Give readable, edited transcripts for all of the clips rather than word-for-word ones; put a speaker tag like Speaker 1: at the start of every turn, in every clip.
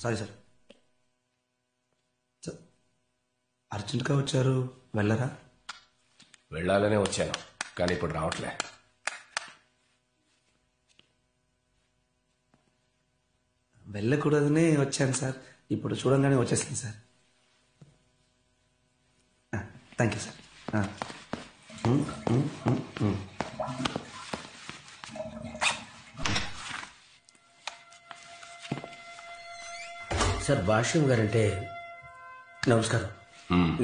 Speaker 1: Sorry sir. అర్జెంట్గా వచ్చారు, వెళ్ళరా?
Speaker 2: వెళ్ళాలనే వచ్చాను, కానీ ఇప్పుడు రావట్లే.
Speaker 1: వెళ్ళకూడదనే వచ్చాను సార్, ఇప్పుడు చూడంగానే వచ్చేసింది sir. Thank you sir.
Speaker 3: Sir Bhashyam guarantee నమస్కారం.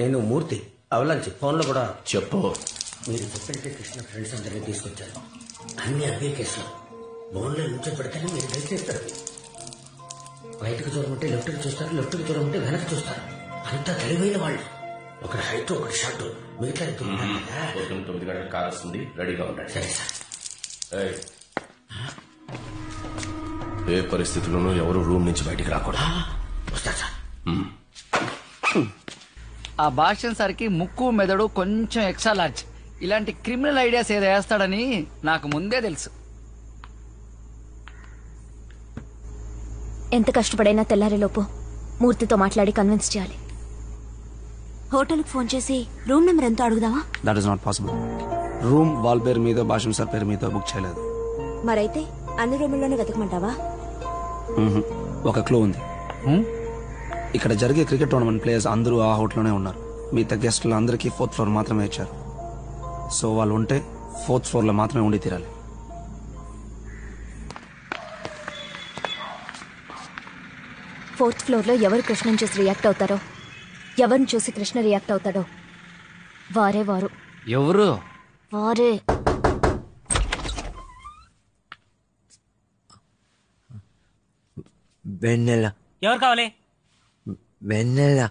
Speaker 3: నేను మూర్తి అవలాంచి ఫోన్లో కూడా
Speaker 2: చెప్పు.
Speaker 3: మీరు చెప్పంటే కృష్ణ ఫ్రెండ్స్ అందరినీ తీసుకొచ్చారు. అన్ని అదే కేసులో బోన్లో నుంచో పెడితేనే మీరు డ్రైవ్ చేస్తారు. రైట్కి దూరం ఉంటే లెఫ్ట్కి చూస్తారు, లెఫ్ట్కి దూరం ఉంటే వెనక్కి చూస్తారు. అంతా తెలివైన వాళ్ళు. ఒకటి హైట్ ఒకటి షార్ట్, మిగతా
Speaker 2: 9 గంటలకు కార్ వస్తుంది, రెడీగా ఉండండి.
Speaker 3: సరే సార్.
Speaker 2: ఏ పరిస్థితుల్లోనూ ఎవరు రూమ్ నుంచి బయటికి రాకూడదు.
Speaker 3: వస్తా సార్.
Speaker 4: ఆ భాష్యం సార్కి ముక్కు మెదడు కొంచెం ఎక్స్ట్రా లార్జ్. ఇలాంటి క్రిమినల్ ఐడియాస్ ఏదో వేస్తాడని నాకు ముందే తెలుసు.
Speaker 5: ఎంత కష్టపడైనా తెల్లారేలోపు మూర్తితో మాట్లాడి కన్విన్స్ చేయాలి. హోటల్కి ఫోన్ చేసి రూమ్ నెంబర్ ఎంతో అడుగుదామా?
Speaker 1: That is not possible. Room wall పేరు మీద, భాష్యం సార్ పేరు మీద బుక్ చేయలేదు.
Speaker 5: మరైతే అన్ని రూముల్లోనే వెతకమంటావా?
Speaker 1: ఒక క్లూ ఉంది. ఇక్కడ జరిగే క్రికెట్ టోర్నమెంట్ ప్లేయర్స్ అందరూ ఆ హోటల్లోనే ఉన్నారు. మిగతా గెస్టులు అందరికీ 4th ఫ్లోర్ మాత్రమే ఇచ్చారు. సో వాళ్ళు ఉంటే 4th ఫ్లోర్లో మాత్రమే ఉండి తీరాలి.
Speaker 5: ఫోర్త్ ఫ్లోర్ లో ఎవరు కృష్ణని చూసి రియాక్ట్ అవుతారో, ఎవరిని చూసి కృష్ణ రియాక్ట్ అవుతాడో వారే వారు.
Speaker 4: ఎవరు?
Speaker 5: వారే.
Speaker 6: వెన్నెల.
Speaker 7: ఎవరు కావాలి?
Speaker 6: వెన్నెల.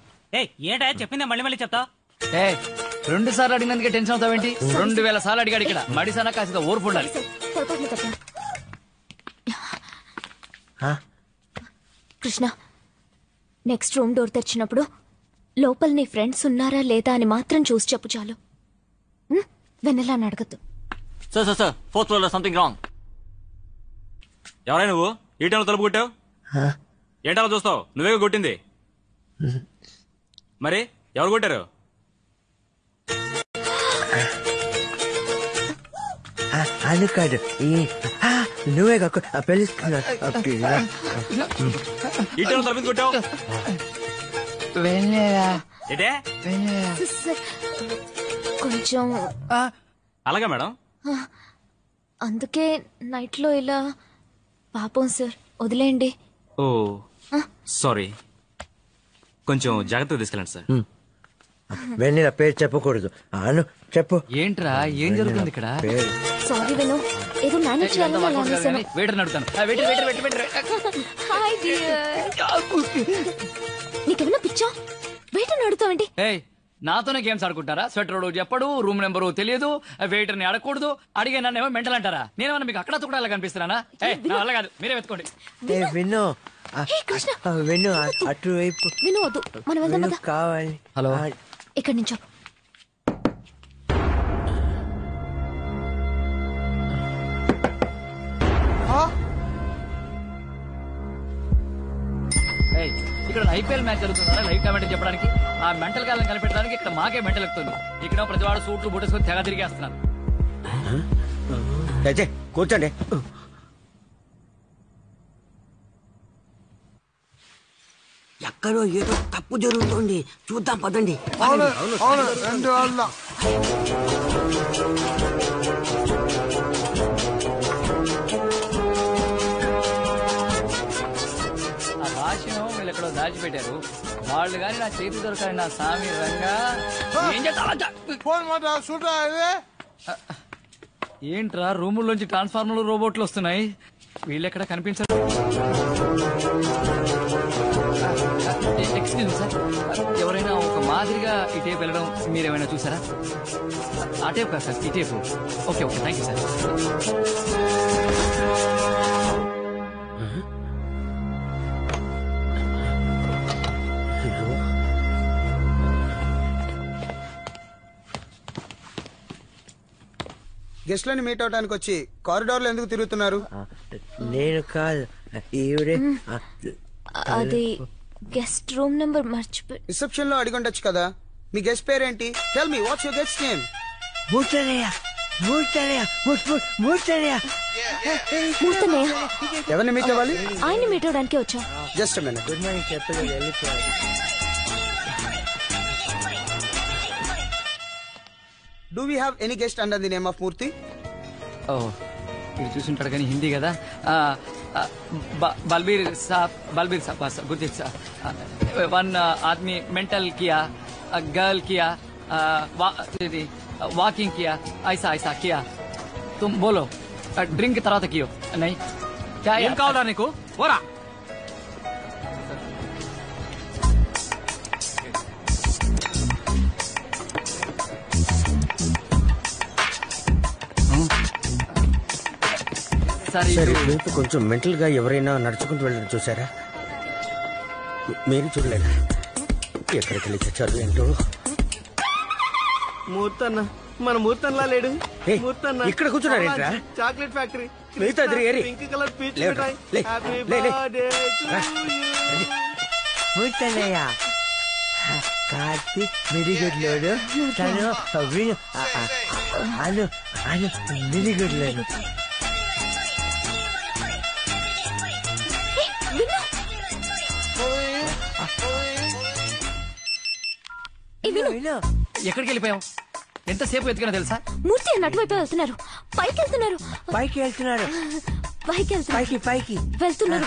Speaker 7: ఏంటా చెప్పిందే మళ్ళీ మళ్ళీ చెప్తా?
Speaker 4: 2 సార్లు అడిగినందుకే టెన్షన్ అవుతావేంటి? 2000 సార్లు అడిగాడు ఇక్కడ. మడిసన కాస్త ఓర్పు ఉండాలి.
Speaker 5: కృష్ణ, నెక్స్ట్ రూమ్ డోర్ తెరిచినప్పుడు లోపల నీ ఫ్రెండ్స్ ఉన్నారా లేదా అని మాత్రం చూసి చెప్పు చాలు. వెన్నెలా అని అడగద్దు.
Speaker 7: సార్ 4th ఫ్లోర్ లో సంథింగ్ రాంగ్. ఎవరై నువ్వు? ఈ టైంలో తలుపు కొట్టావు? ఏంటలా చూస్తావు? నువ్వే కొట్టింది. మరి ఎవరు కొట్టారు?
Speaker 6: అది కాదు, నువ్వే కాకు పిలుస్తున్నా.
Speaker 7: ఈ టైంలో తలుపు కొట్టావు? ఏంటే?
Speaker 5: కొంచెం
Speaker 7: అలాగా మేడం.
Speaker 5: అందుకే నైట్ లో ఇలా. పాపం సార్, వదిలేయండి.
Speaker 7: ఓ సారీ, కొంచెం జాగ్రత్తగా తీసుకెళ్ళండి సార్.
Speaker 6: వెన్నెల పేరు చెప్పకూడదు. అను చెప్పు.
Speaker 4: ఏంట్రా, ఏం జరుగుతుంది ఇక్కడ?
Speaker 5: సారీ విను, ఏదో మేనేజ్ చేయాలని.
Speaker 4: వెయిటర్ అడుగుతాను.
Speaker 5: Hi dear. నీకేమైనా పిచ్చా? వెయిటర్ అడుగుతావేంటి?
Speaker 4: నాతోనే గేమ్స్ ఆడుకుంటారా? స్వెటర్ చెప్పడు, రూమ్ నెంబరు తెలియదు, వెయిటర్ ని అడగకూడదు. అడిగే నన్నేమో మెంటల్ అంటారా? నేనేమన్నా మీకు అక్కడ తుకడాలా కనిపిస్తున్నానా? అలా కాదు, మీరే వెతుకోండి.
Speaker 6: విను విను, అటువైపు
Speaker 5: విను. వద్దు, మనం వెళ్దాం.
Speaker 6: కావాలి.
Speaker 4: హలో,
Speaker 5: ఇక్కడి నుంచో.
Speaker 4: ఇక్కడ ఐపీఎల్ మ్యాచ్ జరుగుతుందా లైవ్ కామెంట్ చెప్పడానికి? ఆ మెంటల్ కాలం కనిపెట్టడానికి ఇక్కడ మాకే మెంటల్ ఎక్కుతుంది. ఇక్కడ ప్రతివాడు సూట్లు బుట్టేసుకొని తెగ తిరిగేస్తున్నారు.
Speaker 6: కూర్చోండి. ఎక్కడో ఏదో తప్పు జరుగుతుంది, చూద్దాం పదండి.
Speaker 4: ఆ భాషను వీళ్ళు ఎక్కడో దాచిపెట్టారు. వాళ్ళు గాని నా చేతి దొరకాలి. నా సామి రంగా ఏంట్రా, రూముల్లోంచి ట్రాన్స్ఫార్మర్లు రోబోట్లు వస్తున్నాయి. వీళ్ళెక్కడ కనిపించరు. ఎక్స్క్యూజ్ మీ సార్, ఎవరైనా ఒక మాదిరిగా ఈ టేప్ వెళ్ళడం మీరేమైనా చూసారా? ఆ టేప్ కాదు సార్, ఈ tape. Okay okay, thank you sir.
Speaker 8: గెస్ట్లని మీట్ అవడానికి వచ్చి కారిడార్ లో ఎందుకు తిరుగుతున్నారు?
Speaker 6: నేను కాదు, ఈవిడే.
Speaker 5: అది గెస్ట్ రూమ్ నెంబర్ మర్చిపోయి.
Speaker 8: రిసెప్షన్ లో అడిగి ఉండొచ్చు కదా. మీ గెస్ట్ పేరేంటి? Tell me what's your guest name?
Speaker 6: మూర్తనయ్య.
Speaker 5: మూర్తన్నయ్య.
Speaker 8: ఎవరిని మీట్ అవ్వాలి?
Speaker 5: ఆయన్ని మీట్ అవడానికి వచ్చా.
Speaker 8: Just minute.
Speaker 6: గుడ్ మార్నింగ్ చెప్పలేదు, వెళ్ళిపోయాడు.
Speaker 8: Do we have any guest under the name of Murthy?
Speaker 4: ఓ ఇది చూసుంటాడు కానీ హిందీ కదా. బల్బీర్ సాబ్ గుర్తు సార్. వన్ ఆदमी मेंटल किया, गर्ल किया, वॉकिंग किया, ऐसा ऐसा किया. तुम बोलो ड्रिंक తర్వాత कियो नहीं क्या ఏం కావాలా నీకు? పోరా.
Speaker 6: సరే, మీకు కొంచెం మెంటల్ గా ఎవరైనా నడుచుకుంటూ వెళ్ళడం చూసారా? మీరు చూడలేదా? ఎక్కడికి వెళ్ళి చచ్చారు ఏంటో.
Speaker 9: మూర్తన్న, మన మూర్తన్లా లేడు. మూర్తన్న
Speaker 6: ఇక్కడ కూర్చున్నారేంట్రా?
Speaker 9: Chocolate factory.
Speaker 6: మిగతా
Speaker 9: పింక్ కలర్ పీచ్
Speaker 6: లేవు.
Speaker 9: మిఠాయి.
Speaker 6: లే,
Speaker 9: హ్యాపీ
Speaker 6: లే, లే.
Speaker 9: Birthday to you.
Speaker 6: మూర్తనయ్య కార్తీక్ మిడిగుడ్లోడు, తను విను అను అను మిడిగుడ్లోను.
Speaker 4: ఎక్కడికి వెళ్ళిపోయావు? ఎంతసేపు ఎత్తుకున్నా తెలుసా?
Speaker 5: మూర్తి అన్న అటువైపు వెళ్తున్నారు. పైకి వెళ్తున్నారు.
Speaker 6: పైకి వెళ్తున్నారు. పైకి
Speaker 5: వెళ్తున్నారు.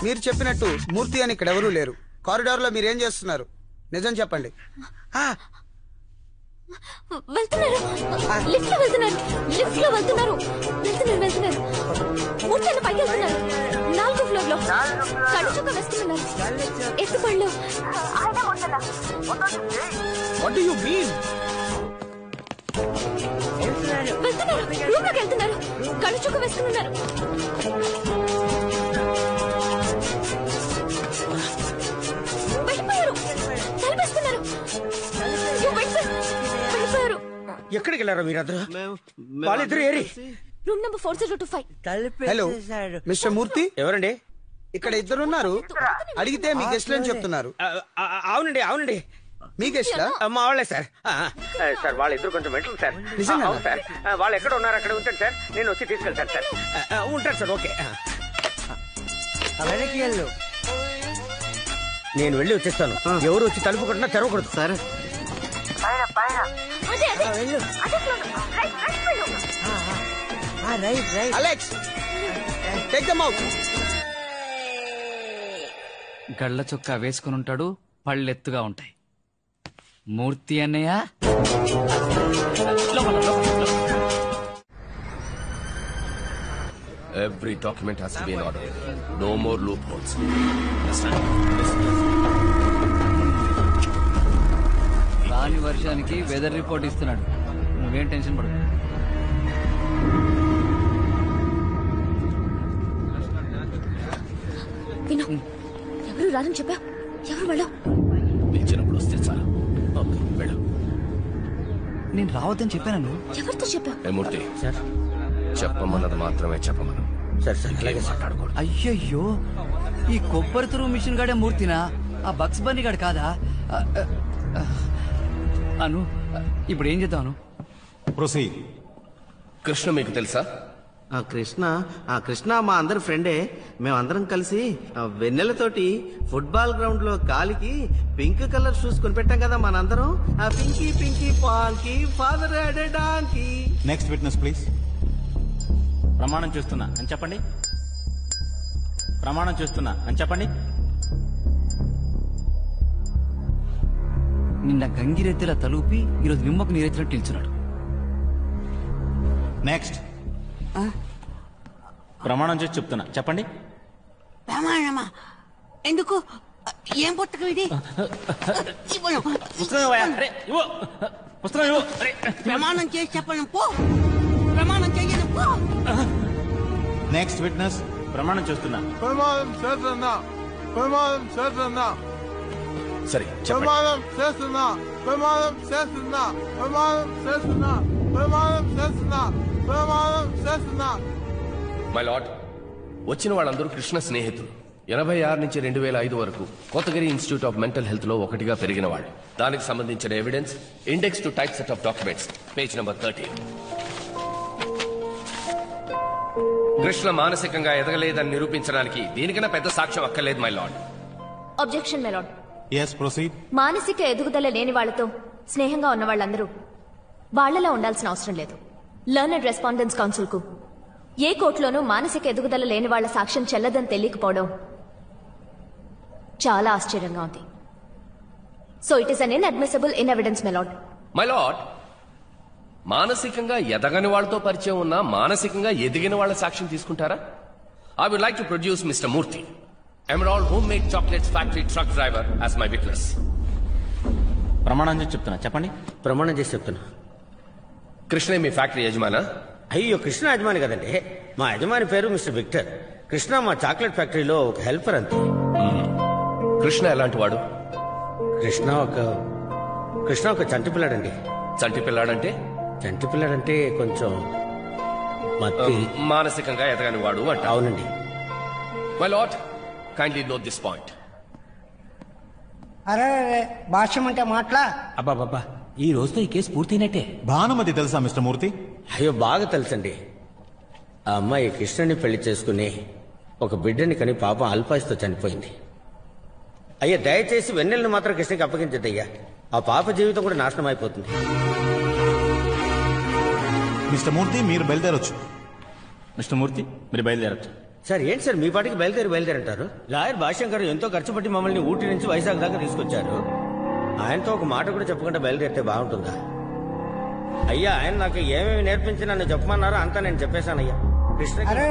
Speaker 8: మీరు చెప్పినట్టు మూర్తి అని ఇక్కడ ఎవరూ లేరు. కారిడార్ లో మీరేం చేస్తున్నారు? నిజం చెప్పండి.
Speaker 5: వెళ్తున్నారు. లిఫ్ట్ లో వెళ్తున్నారు. మూర్తి అన్న పైకి వెళ్తున్నారు. 4వ ఫ్లోర్ లో కళ్ళు చుక్క వేస్తున్నారు. ఎత్తుపళ్ళు.
Speaker 8: What do you mean?
Speaker 5: వెళ్తున్నారు. రూమ్ లోకి వెళ్తున్నారు. కళ్ళు చుక్క వేస్తున్నారు. వెళ్ళిపోయారు. తలపేస్తున్నారు. వెళ్ళిపోయారు.
Speaker 6: ఎక్కడికి వెళ్ళారా మీరందరూ? వాళ్ళిద్దరు ఏరి.
Speaker 5: Room number 4025.
Speaker 8: హలో మిస్టర్ మూర్తి,
Speaker 6: ఎవరండి?
Speaker 8: ఇక్కడ ఇద్దరున్నారు. అడిగితే మీ గెస్ట్ అని చెప్తున్నారు.
Speaker 6: అవునండి.
Speaker 8: మీ గెస్ట్ లా?
Speaker 6: మా వాళ్ళే సార్. సార్ వాళ్ళిద్దరు కొంచెం మెంటల్ సార్.
Speaker 8: నిజంగా?
Speaker 6: అవును సార్. వాళ్ళు ఎక్కడ ఉన్నారు అక్కడ ఉంచండి సార్, నేను వచ్చి తీసుకెళ్తాను సార్. ఉంటారు సార్. ఓకే, వెనక్కి వెళ్ళు. నేను వెళ్ళి వచ్చేస్తాను. ఎవరు వచ్చి తలుపు కొట్టినా తెరవకూడదు sir.
Speaker 8: Alex, take them out.
Speaker 4: గళ్ళ చొక్కా వేసుకుని ఉంటాడు, పళ్ళెత్తుగా ఉంటాయి. మూర్తి అన్నయ్య
Speaker 2: Every document has to be in order. No more loopholes.
Speaker 4: రాని వర్షానికి వెదర్ రిపోర్ట్ ఇస్తున్నాడు. నువ్వేం టెన్షన్ పడదు.
Speaker 5: విను, ఎవరు రారని చెప్పా? ఎవరు వెళ్ళవు?
Speaker 2: పిలిచినప్పుడు వస్తే చాలు. ఓకే, వెళ్ళు.
Speaker 4: నేను రావద్దని చెప్పాను.
Speaker 5: ఎవరితో చెప్పా?
Speaker 2: ఏ మూర్తి సార్, చెప్పమన్నది మాత్రమే చెప్పమను.
Speaker 6: సార్ అలాగే
Speaker 2: మాట్లాడకూడదు.
Speaker 4: అయ్యయ్యో, ఈ కొబ్బరి తురువు మిషన్ గాడే మూర్తినా? ఆ బక్స్ బన్నీ గాడు కాదా? అను, ఇప్పుడు ఏం చేద్దాం?
Speaker 2: కృష్ణ మీకు తెలుసా?
Speaker 9: కృష్ణ మా అందరి ఫ్రెండే. మేమందరం కలిసి వెన్నెలతోటి ఫుట్బాల్ గ్రౌండ్ లో కాలికి పింక్ కలర్ షూస్ కొనిపెట్టాం కదా మనందరం. ఆ Pinky pinky ponky father donkey.
Speaker 10: Next witness please. ప్రమాణం చేస్తున్నా అని చెప్పండి. ప్రమాణం చేస్తున్నా అని చెప్పండి.
Speaker 4: నిన్న గంగిరెత్తిలా తలూపి ఈరోజు నిమ్మకు నీరెత్తినట్టు నిల్చున్నాడు.
Speaker 10: నెక్స్ట్. ప్రమాణం చేసి చెప్తున్నా చెప్పండి.
Speaker 6: ప్రమాణమా? ఎందుకు? ఏం పుస్తకం ఇది?
Speaker 10: పుస్తకం ఇవ్వు.
Speaker 6: ప్రమాణం చేసి చెప్పను పో. ప్రమాణం చేయను పో.
Speaker 10: Next witness. ప్రమాణం చేస్తున్నా.
Speaker 11: ప్రమాణం చేస్తున్నా. ప్రమాణం చేస్తున్నా.
Speaker 2: సరే,
Speaker 11: ప్రమాణం చేస్తున్నా. ప్రమాణం చేస్తున్నా. ప్రమాణం చేస్తున్నా. ప్రమాణం చేస్తున్నా. ప్రమాదం చేస్తున్నా.
Speaker 2: మై లార్డ్, వచ్చిన వాళ్ళందరూ కృష్ణ స్నేహితులు. 86 నుంచి 2005 వరకు Kotagiri institute of mental health లో ఒకటిగా పెరిగిన వాళ్ళు. దానికి సంబంధించిన evidence index to type set of documents, page number 13. Krishna మానసికంగా ఎదగలేదని నిరూపించడానికి దీనికన్నా పెద్ద సాక్ష్యం అక్కర్లేదు my lord.
Speaker 5: Objection milord.
Speaker 11: Yes, proceed.
Speaker 5: మానసిక ఎదుగుదల లేని వాళ్లతో స్నేహంగా ఉన్న వాళ్ళందరూ వాళ్లలా ఉండాల్సిన అవసరం లేదు. లర్నడ్ రెస్పాండెన్స్ కౌన్సిల్ కు ఏ కోర్టులోనూ మానసిక ఎదుగుదల లేని వాళ్ల సాక్ష్యం చెల్లదని తెలియకపోవడం చాలా ఆశ్చర్యంగా ఉంది. So it is an inadmissible in evidence milord.
Speaker 2: My lord, మానసికంగా ఎదగని వాళ్ళతో పరిచయం ఉన్న మానసికంగా ఎదిగిన వాళ్ళ సాక్ష్యం తీసుకుంటారా? I would like to produce Mister Murthy, Emerald homemade chocolates factory truck driver as my witness.
Speaker 10: ప్రమాణం చేసి చెప్తున్నా, చెప్పండి.
Speaker 6: ప్రమాణం చేసి చెప్తున్నా.
Speaker 2: కృష్ణ మీ ఫ్యాక్టరీ యజమానా?
Speaker 6: అయ్యో, కృష్ణ యజమాని కదండి. మా యజమాని పేరు మిస్టర్ విక్టర్. కృష్ణ మా చాక్లెట్ ఫ్యాక్టరీలో ఒక హెల్పర్ అంతే.
Speaker 2: కృష్ణ ఎలాంటి వాడు?
Speaker 6: కృష్ణ ఒక చంటి పిల్లాడండి.
Speaker 2: చంటి పిల్లాడంటే?
Speaker 6: చంటి పిల్లాడంటే కొంచెం మత్తి.
Speaker 2: మానసికంగా ఎదగని వాడు అంట.
Speaker 6: అవునండి.
Speaker 2: My lord, kindly note this point.
Speaker 12: అరే భాష్యం అంటే మాట్లా.
Speaker 10: అబ్బాబ్బా, ఈ రోజుతో ఈ కేసు పూర్తయినట్టే.
Speaker 11: భానుమతి తెలుసా మిస్టర్ మూర్తి?
Speaker 6: అయ్యో, బాగా తెలుసండి. ఆ అమ్మాయి కృష్ణని పెళ్లి చేసుకుని ఒక బిడ్డని కని పాపం అల్పాయుస్తో చనిపోయింది. అయ్యా, దయచేసి వెన్నెలను మాత్రం కృష్ణకి అప్పగించద్దయ్యా. ఆ పాప జీవితం కూడా నాశనం అయిపోతుంది.
Speaker 11: మిస్టర్ మూర్తి, మీరు బయలుదేరొచ్చు.
Speaker 10: మిస్టర్ మూర్తి, మీరు బయలుదేరచ్చు.
Speaker 6: సార్, ఏంటి సార్ మీ పాటికి బయలుదేరంటారు? లాయర్ భాష్యం గారు ఎంతో ఖర్చు పట్టి మమ్మల్ని ఊటీ నుంచి వైజాగ్ దాకా తీసుకొచ్చారు. ఆయనతో ఒక మాట కూడా చెప్పకుండా బయలుదేరితే బాగుంటుందా? అయ్యా, ఆయన నాకు ఏమేమి నేర్పించి నన్ను చెప్పమన్నారో అంతా నేను చెప్పేశానయ్యా.
Speaker 12: అరే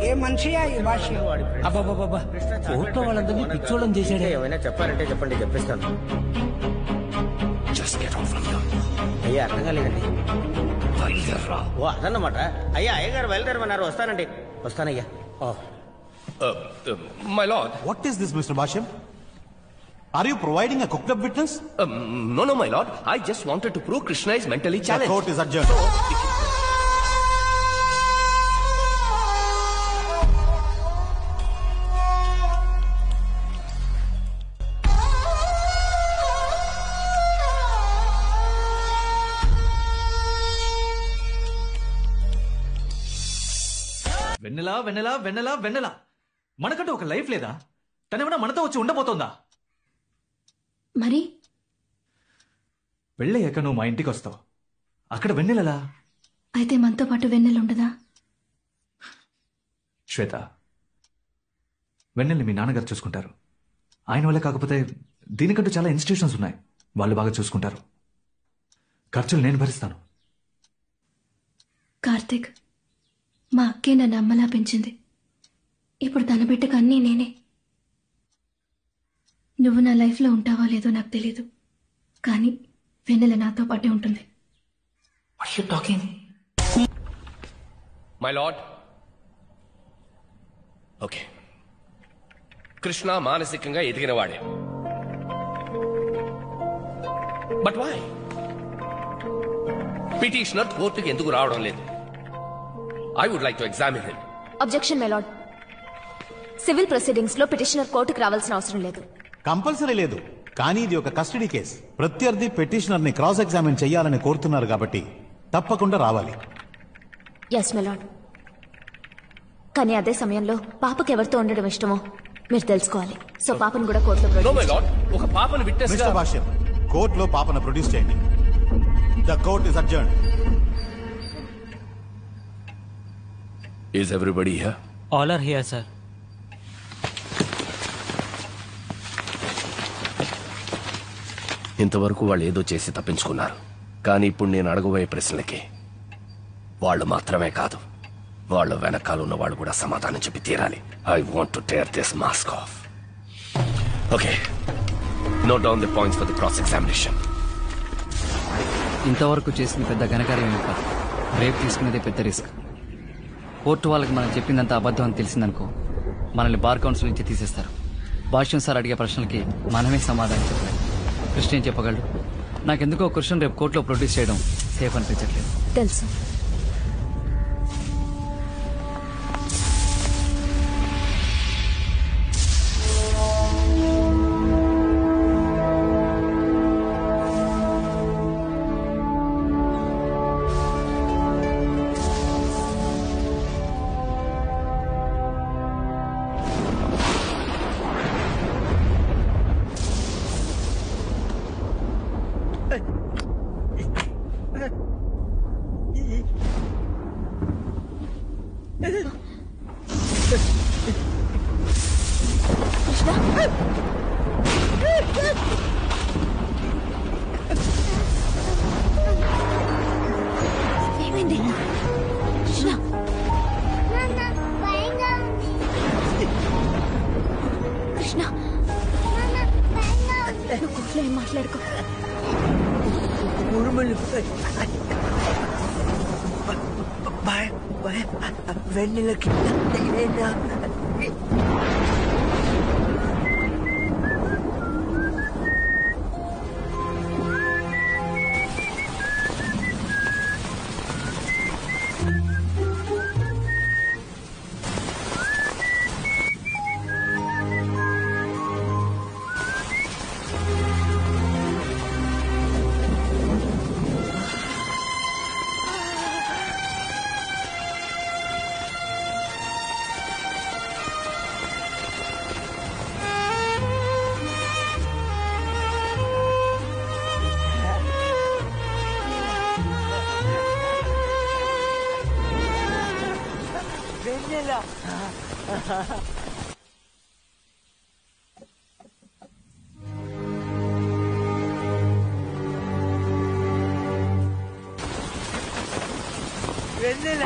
Speaker 12: ఏ మనిషియా ఈ భాష్యం?
Speaker 10: అబ్బాబాబా, కోర్టులో వాళ్ళందరినీ పిచ్చోళ్ళని చేశాడే.
Speaker 6: ఏమైనా చెప్పారంటే చెప్పండి, చెప్పేస్తాను. అయ్యా, అర్థం కాలేదండి. ఓ, అదన్నమాట. అయ్యా, అయ్యగారు బయలుదేరమన్నారు. వస్తానండి. వస్తానయ్యా.
Speaker 2: My lord,
Speaker 11: What is this, Mr. Basham? Are you providing a cooked up witness?
Speaker 2: No, my lord. I just wanted to prove Krishna is mentally
Speaker 11: The
Speaker 2: challenged.
Speaker 11: court is adjourned.
Speaker 13: వెన్నెలా వెన్నెలా వెన్నెలా వెన్నెలా, మనకంటూ ఒక లైఫ్ లేదా? తనేమైనా మనతో వచ్చి ఉండబోతోందా?
Speaker 5: మరి
Speaker 13: వెళ్ళయ్యాక నువ్వు మా ఇంటికి వస్తావు. అక్కడ వెన్నెలలా?
Speaker 5: అయితే మనతో పాటు వెన్నెల ఉండదా?
Speaker 13: శ్వేత, వెన్నెల్ని మీ నాన్నగారు చూసుకుంటారు. ఆయన వల్ల కాకపోతే దీనికంటూ చాలా ఇన్స్టిట్యూషన్స్ ఉన్నాయి, వాళ్ళు బాగా చూసుకుంటారు. ఖర్చులు నేను భరిస్తాను.
Speaker 5: కార్తిక్, మా అక్కే నన్ను అమ్మలా పెంచింది. ఇప్పుడు తన బిడ్డకు అన్నీ నేనే. నువ్వు నా లైఫ్లో ఉంటావో లేదో నాకు తెలీదు, కానీ వెన్నెల నాతో పాటే ఉంటుంది.
Speaker 2: మై లార్డ్, ఓకే, కృష్ణ మానసికంగా ఎదిగినవాడే. బట్ వై పిటిషనర్ కోర్టుకి ఎందుకు రావడం లేదు? I would like to examine him.
Speaker 5: Objection my lord. Civil proceedings లో పిటిషనర్ కోర్టుకు రావాల్సిన అవసరం లేదు.
Speaker 11: కంపల్సరీ లేదు, కానీ ఇది ఒక కస్టడీ కేసు. ప్రత్యర్థి పిటిషనర్ ని క్రాస్ ఎగ్జామిన్ చేయాలని కోరుతున్నారు కాబట్టి తప్పకుండా రావాలి.
Speaker 5: Yes my lord. కానీ అదే సమయంలో పాపకి ఎవరితో ఉండడం ఇష్టమో మీరు తెలుసుకోవాలి. సో పాపను కూడా కోర్టులో
Speaker 2: ఒక పాపను విట్నెస్ గా
Speaker 11: భాష్యం కోర్టులో పాపను ప్రొడ్యూస్ చేయండి. The court is adjourned.
Speaker 2: Is everybody here?
Speaker 10: All are here, sir.
Speaker 2: ఇంతవరకు వాళ్ళు ఏదో చేసి తప్పించుకున్నారు, కానీ ఇప్పుడు నేను అడగబోయే ప్రశ్నలకి వాళ్ళు మాత్రమే కాదు, వాళ్ళ వెనకాల ఉన్న వాళ్ళు కూడా సమాధానం చెప్పి తీరాలి. I want to tear this mask of. Okay, note down the points for the cross examination.
Speaker 4: ఇంతవరకు చేసిన పెద్ద ఘనకార్యం ఏమి కాదు, రేపు తీసుకునేదే పెద్ద రిస్క్. కోర్టు వాళ్ళకి మనం చెప్పిందంత అబద్ధం అని తెలిసిందనుకో, మనల్ని బార్ కౌన్సిల్ నుంచి తీసేస్తారు. భాష్యం సార్ అడిగే ప్రశ్నలకి మనమే సమాధానం చెప్పాలి. కృష్ణ ఏం చెప్పగలడు? నాకెందుకో కృష్ణ రేపు కోర్టులో ప్రొడ్యూస్ చేయడం సేఫ్ అనిపించట్లేదు.
Speaker 5: తెలుసు, మనసులో ఏం మాట్లాడుకో.
Speaker 14: వెన్నెలకి వెన్నెల